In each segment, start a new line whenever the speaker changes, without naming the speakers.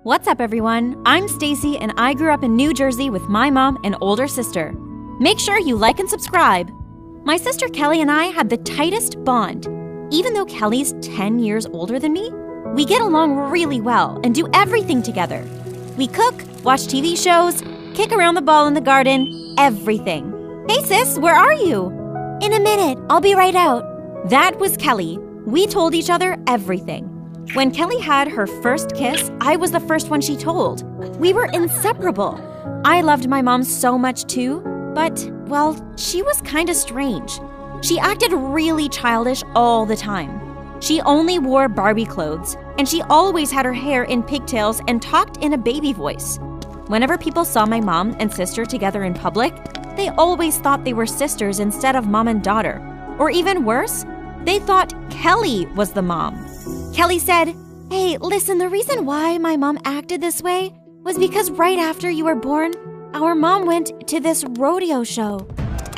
What's up, everyone? I'm Stacy, and I grew up in New Jersey with my mom and older sister. Make sure you like and subscribe. My sister Kelly and I had the tightest bond. Even though Kelly's 10 years older than me, we get along really well and do everything together. We cook, watch TV shows, kick around the ball in the garden, everything. Hey sis, where are you? In a minute, I'll be right out. That was Kelly. We told each other everything. When Kelly had her first kiss, I was the first one she told. We were inseparable. I loved my mom so much too, but, well, she was kinda strange. She acted really childish all the time. She only wore Barbie clothes, and she always had her hair in pigtails and talked in a baby voice. Whenever people saw my mom and sister together in public, they always thought they were sisters instead of mom and daughter. Or even worse, they thought Kelly was the mom. Kelly said, "Hey, listen, the reason why my mom acted this way was because right after you were born, our mom went to this rodeo show.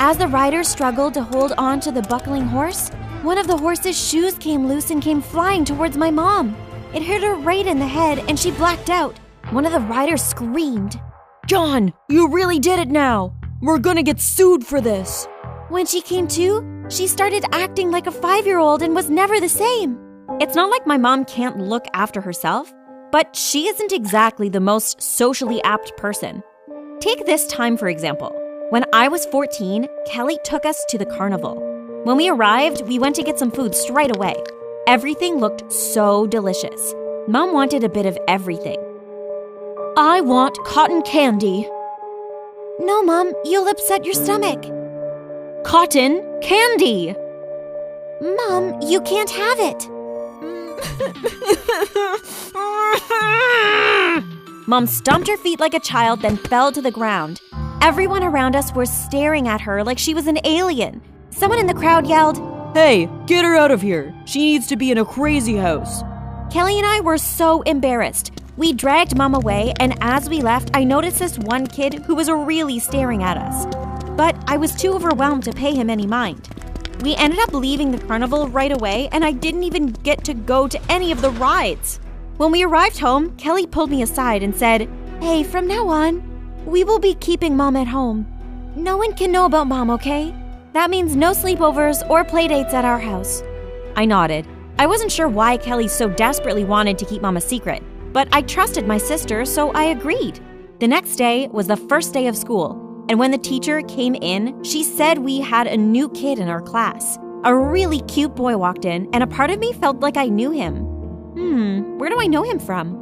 As the rider struggled to hold on to the buckling horse, one of the horse's shoes came loose and came flying towards my mom. It hit her right in the head and she blacked out. One of the riders screamed, 'John, you really did it now. We're gonna get sued for this.' When she came to, she started acting like a 5-year-old and was never the same." It's not like my mom can't look after herself, but she isn't exactly the most socially apt person. Take this time, for example. When I was 14, Kelly took us to the carnival. When we arrived, we went to get some food straight away. Everything looked so delicious. Mom wanted a bit of everything. "I want cotton candy." "No, Mom, you'll upset your stomach." "Cotton candy." "Mom, you can't have it." Mom stomped her feet like a child, then fell to the ground. Everyone around us was staring at her like she was an alien. Someone in the crowd yelled, "Hey, get her out of here. She needs to be in a crazy house." Kelly and I were so embarrassed. We dragged Mom away, and as we left, I noticed this one kid who was really staring at us. But I was too overwhelmed to pay him any mind. We ended up leaving the carnival right away, and I didn't even get to go to any of the rides. When we arrived home, Kelly pulled me aside and said, "Hey, from now on, we will be keeping Mom at home. No one can know about Mom, okay? That means no sleepovers or playdates at our house." I nodded. I wasn't sure why Kelly so desperately wanted to keep Mom a secret, but I trusted my sister, so I agreed. The next day was the first day of school. And when the teacher came in, she said we had a new kid in our class. A really cute boy walked in, and a part of me felt like I knew him. Where do I know him from?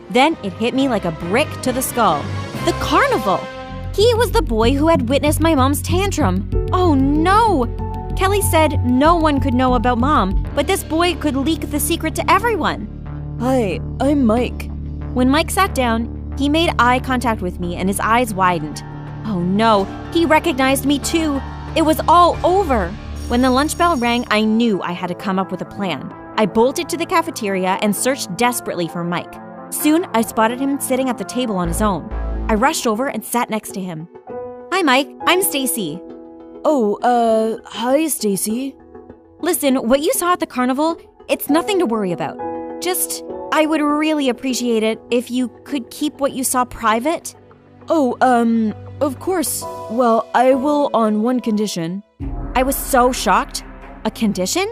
Then it hit me like a brick to the skull. The carnival! He was the boy who had witnessed my mom's tantrum. Oh no! Kelly said no one could know about Mom, but this boy could leak the secret to everyone. "Hi, I'm Mike." When Mike sat down, he made eye contact with me and his eyes widened. Oh no, he recognized me too. It was all over. When the lunch bell rang, I knew I had to come up with a plan. I bolted to the cafeteria and searched desperately for Mike. Soon, I spotted him sitting at the table on his own. I rushed over and sat next to him. "Hi, Mike. I'm Stacy."
Hi, Stacy.
Listen, what you saw at the carnival, it's nothing to worry about. Just, I would really appreciate it if you could keep what you saw private.
Of course. Well, I will on one condition.
I was so shocked. A condition?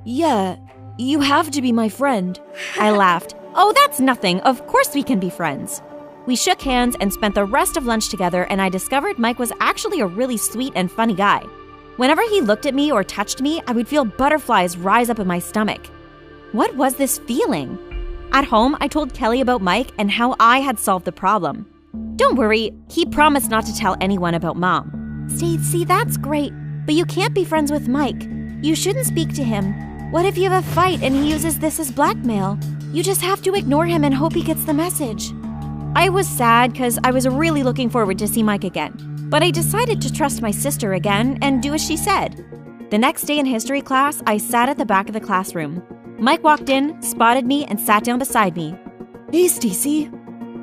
Yeah, you have to be my friend.
I laughed. Oh, that's nothing. Of course we can be friends. We shook hands and spent the rest of lunch together, and I discovered Mike was actually a really sweet and funny guy. Whenever he looked at me or touched me, I would feel butterflies rise up in my stomach. What was this feeling? At home, I told Kelly about Mike and how I had solved the problem. "Don't worry, he promised not to tell anyone about Mom." "See, that's great, but you can't be friends with Mike. You shouldn't speak to him. What if you have a fight and he uses this as blackmail? You just have to ignore him and hope he gets the message." I was sad because I was really looking forward to see Mike again, but I decided to trust my sister again and do as she said. The next day in history class, I sat at the back of the classroom. Mike walked in, spotted me, and sat down beside me.
"Hey, Stacy."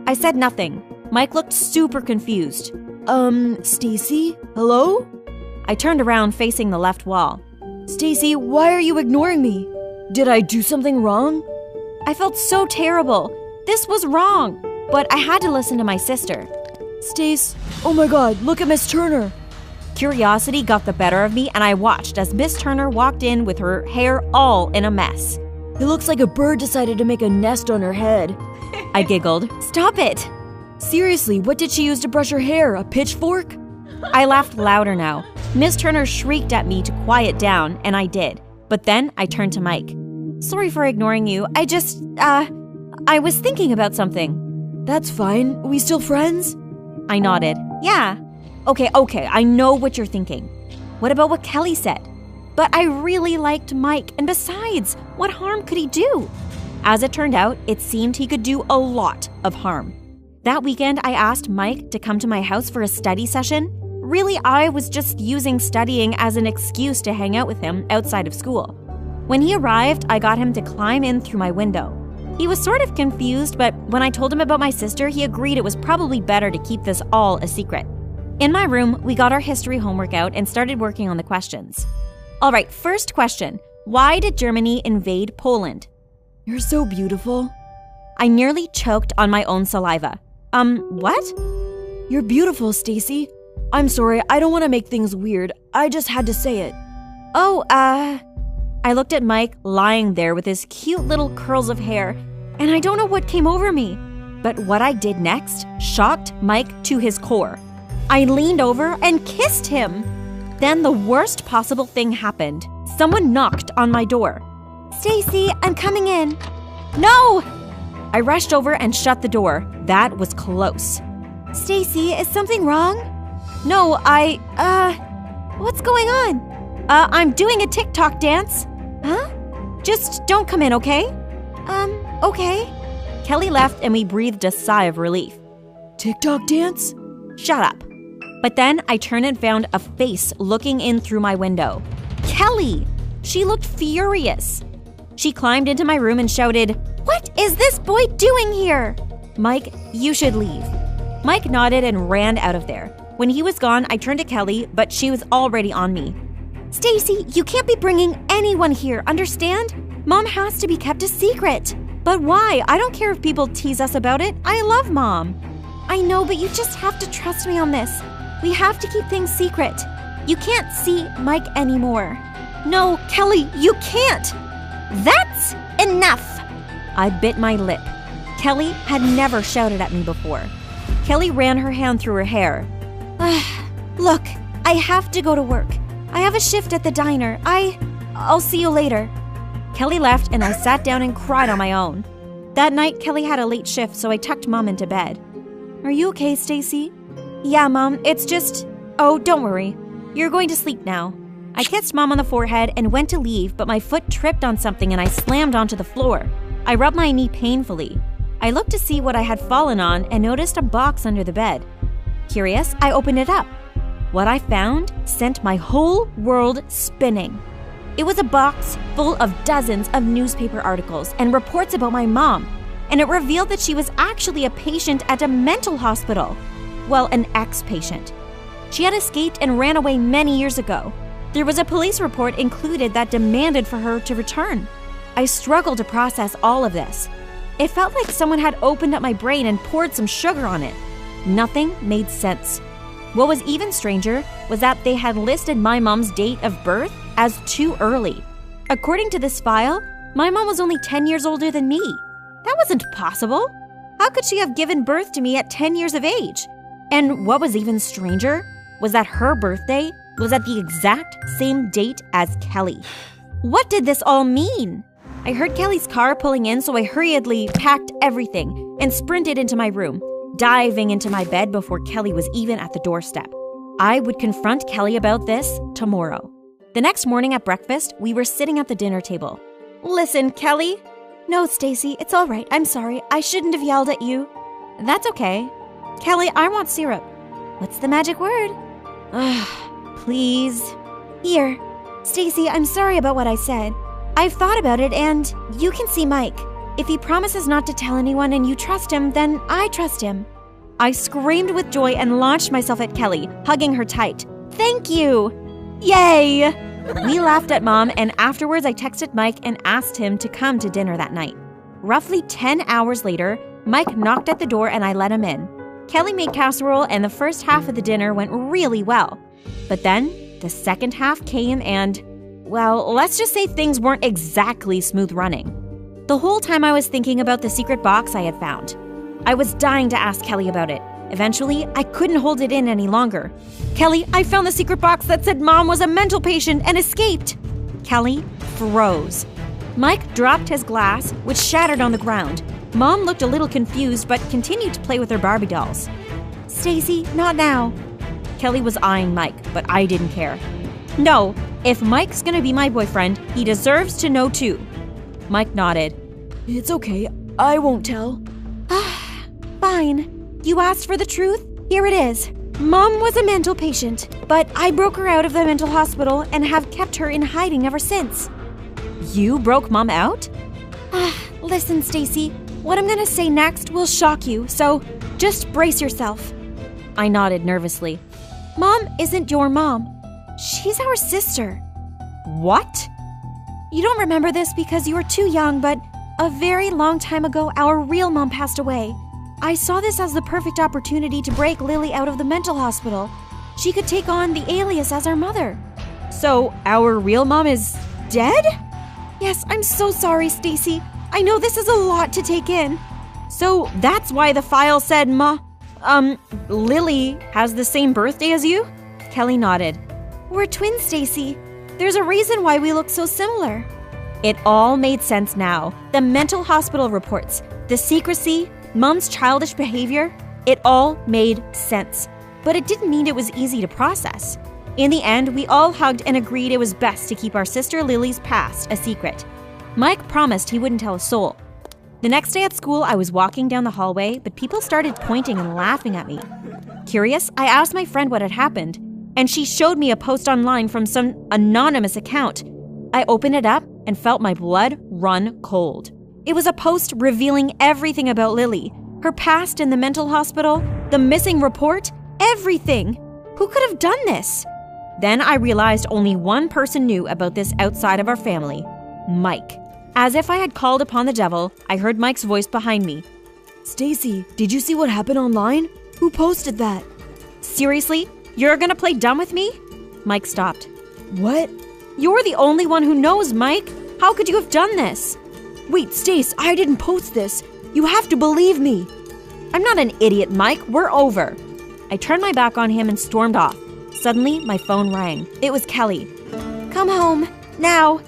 I said nothing. Mike looked super confused.
Stacy? Hello?"
I turned around facing the left wall.
"Stacy, why are you ignoring me? Did I do something wrong?"
I felt so terrible. This was wrong. but I had to listen to my sister.
Stace, oh my god, look at Miss Turner.
Curiosity got the better of me, and I watched as Miss Turner walked in with her hair all in a mess.
It looks like a bird decided to make a nest on her head.
I giggled. Stop it!
Seriously, what did she use to brush her hair? A pitchfork?
I laughed louder now. Miss Turner shrieked at me to quiet down, and I did. But then I turned to Mike. Sorry for ignoring you. I was thinking about something.
That's fine. We still friends?
I nodded. Yeah. Okay, I know what you're thinking. What about what Kelly said? But I really liked Mike, and besides, what harm could he do? As it turned out, it seemed he could do a lot of harm. That weekend, I asked Mike to come to my house for a study session. Really, I was just using studying as an excuse to hang out with him outside of school. When he arrived, I got him to climb in through my window. He was sort of confused, but when I told him about my sister, he agreed it was probably better to keep this all a secret. In my room, we got our history homework out and started working on the questions. All right, first question. Why did Germany invade Poland?
You're so beautiful.
I nearly choked on my own saliva. What?
You're beautiful, Stacy. I'm sorry, I don't want to make things weird. I just had to say it.
I looked at Mike lying there with his cute little curls of hair, and I don't know what came over me. But what I did next shocked Mike to his core. I leaned over and kissed him. Then the worst possible thing happened. Someone knocked on my door. Stacy, I'm coming in. No! I rushed over and shut the door. That was close. Stacy, is something wrong? No, what's going on? I'm doing a TikTok dance. Huh? Just don't come in, okay? Okay. Kelly left and we breathed a sigh of relief.
TikTok dance?
Shut up. But then I turned and found a face looking in through my window. Kelly! She looked furious. She climbed into my room and shouted, "What is this boy doing here?" Mike, you should leave. Mike nodded and ran out of there. When he was gone, I turned to Kelly, but she was already on me. Stacy, you can't be bringing anyone here, understand? Mom has to be kept a secret. But why? I don't care if people tease us about it. I love Mom. I know, but you just have to trust me on this. We have to keep things secret. You can't see Mike anymore. No, Kelly, you can't. That's enough. I bit my lip. Kelly had never shouted at me before. Kelly ran her hand through her hair. Look, I have to go to work. I have a shift at the diner. I'll see you later. Kelly left and I sat down and cried on my own. That night, Kelly had a late shift, so I tucked Mom into bed. Are you okay, Stacy? Yeah, Mom, it's just... Oh, don't worry. You're going to sleep now. I kissed Mom on the forehead and went to leave, but my foot tripped on something and I slammed onto the floor. I rubbed my knee painfully. I looked to see what I had fallen on and noticed a box under the bed. Curious, I opened it up. What I found sent my whole world spinning. It was a box full of dozens of newspaper articles and reports about my mom, and it revealed that she was actually a patient at a mental hospital. Well, an ex-patient. She had escaped and ran away many years ago. There was a police report included that demanded for her to return. I struggled to process all of this. It felt like someone had opened up my brain and poured some sugar on it. Nothing made sense. What was even stranger was that they had listed my mom's date of birth as too early. According to this file, my mom was only 10 years older than me. That wasn't possible. How could she have given birth to me at 10 years of age? And what was even stranger was that her birthday was at the exact same date as Kelly. What did this all mean? I heard Kelly's car pulling in, so I hurriedly packed everything and sprinted into my room, diving into my bed before Kelly was even at the doorstep. I would confront Kelly about this tomorrow. The next morning at breakfast, we were sitting at the dinner table. Listen, Kelly. No, Stacy, it's all right. I'm sorry. I shouldn't have yelled at you. That's okay. Kelly, I want syrup. What's the magic word? Please. Here. Stacy, I'm sorry about what I said. I've thought about it and you can see Mike. If he promises not to tell anyone and you trust him, then I trust him. I screamed with joy and launched myself at Kelly, hugging her tight. Thank you! Yay! We laughed at Mom, and afterwards I texted Mike and asked him to come to dinner that night. Roughly 10 hours later, Mike knocked at the door and I let him in. Kelly made casserole and the first half of the dinner went really well. But then the second half came and, well, let's just say things weren't exactly smooth running. The whole time I was thinking about the secret box I had found. I was dying to ask Kelly about it. Eventually, I couldn't hold it in any longer. "Kelly, I found the secret box that said Mom was a mental patient and escaped." Kelly froze. Mike dropped his glass, which shattered on the ground. Mom looked a little confused but continued to play with her Barbie dolls. "Stacy, not now." Kelly was eyeing Mike, but I didn't care. "No, if Mike's gonna be my boyfriend, he deserves to know too." Mike nodded.
It's okay. I won't tell.
"Fine. You asked for the truth? Here it is. Mom was a mental patient, but I broke her out of the mental hospital and have kept her in hiding ever since." "You broke Mom out?" Listen, Stacy. What I'm gonna say next will shock you, so just brace yourself." I nodded nervously. "Mom isn't your mom. She's our sister." "What?" "You don't remember this because you were too young, but a very long time ago, our real mom passed away. I saw this as the perfect opportunity to break Lily out of the mental hospital. She could take on the alias as our mother." "So our real mom is dead?" "Yes, I'm so sorry, Stacy. I know this is a lot to take in." "So that's why the file said Lily has the same birthday as you?" Kelly nodded. "We're twins, Stacy. There's a reason why we look so similar." It all made sense now. The mental hospital reports, the secrecy, Mom's childish behavior, it all made sense. But it didn't mean it was easy to process. In the end, we all hugged and agreed it was best to keep our sister Lily's past a secret. Mike promised he wouldn't tell a soul. The next day at school, I was walking down the hallway, but people started pointing and laughing at me. Curious, I asked my friend what had happened, and she showed me a post online from some anonymous account. I opened it up and felt my blood run cold. It was a post revealing everything about Lily, her past in the mental hospital, the missing report, everything. Who could have done this? Then I realized only one person knew about this outside of our family, Mike. As if I had called upon the devil, I heard Mike's voice behind me.
"Stacy, did you see what happened online? Who posted that?"
"Seriously? You're gonna play dumb with me?" Mike stopped.
"What?"
"You're the only one who knows, Mike. How could you have done this?"
"Wait, Stace, I didn't post this. You have to believe me."
"I'm not an idiot, Mike. We're over." I turned my back on him and stormed off. Suddenly, my phone rang. It was Kelly. "Come home, now."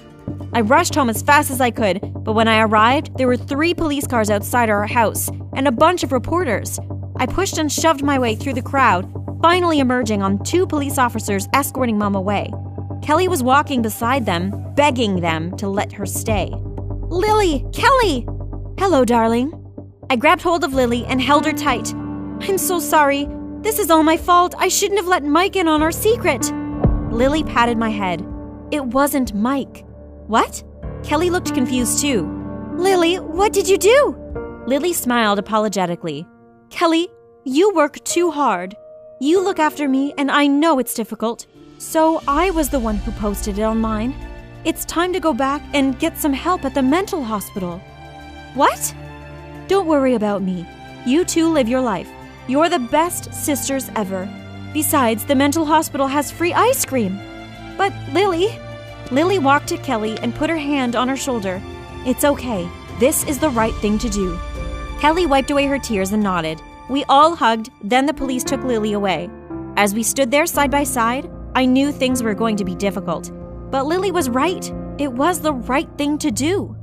I rushed home as fast as I could, but when I arrived, there were 3 police cars outside our house and a bunch of reporters. I pushed and shoved my way through the crowd, finally emerging on 2 police officers escorting Mom away. Kelly was walking beside them, begging them to let her stay. "Lily! Kelly!" "Hello, darling." I grabbed hold of Lily and held her tight. "I'm so sorry. This is all my fault. I shouldn't have let Mike in on our secret." Lily patted my head. "It wasn't Mike." "What?" Kelly looked confused too. "Lily, what did you do?" Lily smiled apologetically. "Kelly, you work too hard. You look after me, and I know it's difficult. So I was the one who posted it online. It's time to go back and get some help at the mental hospital." "What?" "Don't worry about me. You two live your life. You're the best sisters ever. Besides, the mental hospital has free ice cream." "But Lily..." Lily walked to Kelly and put her hand on her shoulder. "It's okay. This is the right thing to do." Kelly wiped away her tears and nodded. We all hugged, then the police took Lily away. As we stood there side by side, I knew things were going to be difficult. But Lily was right. It was the right thing to do.